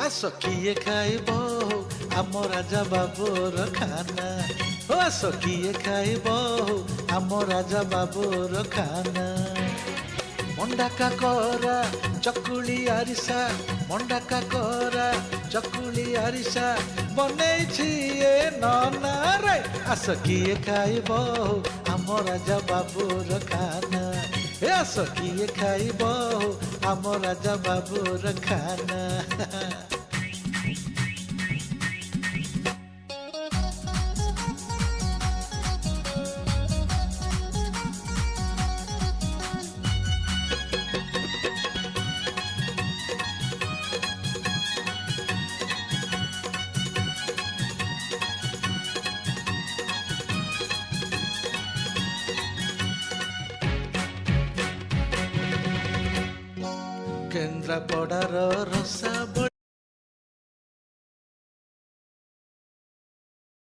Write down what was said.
ଆସ କିଏ ଖାଇବ ଆମ ରାଜା ବାବୁର ଖାନା, ଆସ କିଏ ଖାଇବ ଆମ ରାଜା ବାବୁର ଖାନା। ମଣ୍ଡା କାକରା ଚକୁଳି ଆରିସା, ମଣ୍ଡା କାକରା ଚକୁଳି ଆରିସା ବନେଇଛି ଏ ନନା ରେ। ଆସ କିଏ ଖାଇବ ଆମ ରାଜା ବାବୁର ଖାନା, ଆସ କିଏ ଖାଇବ ଆମ ରାଜା ବାବୁର ଖାନା। କେନ୍ଦ୍ରାପଡ଼ାର ରସା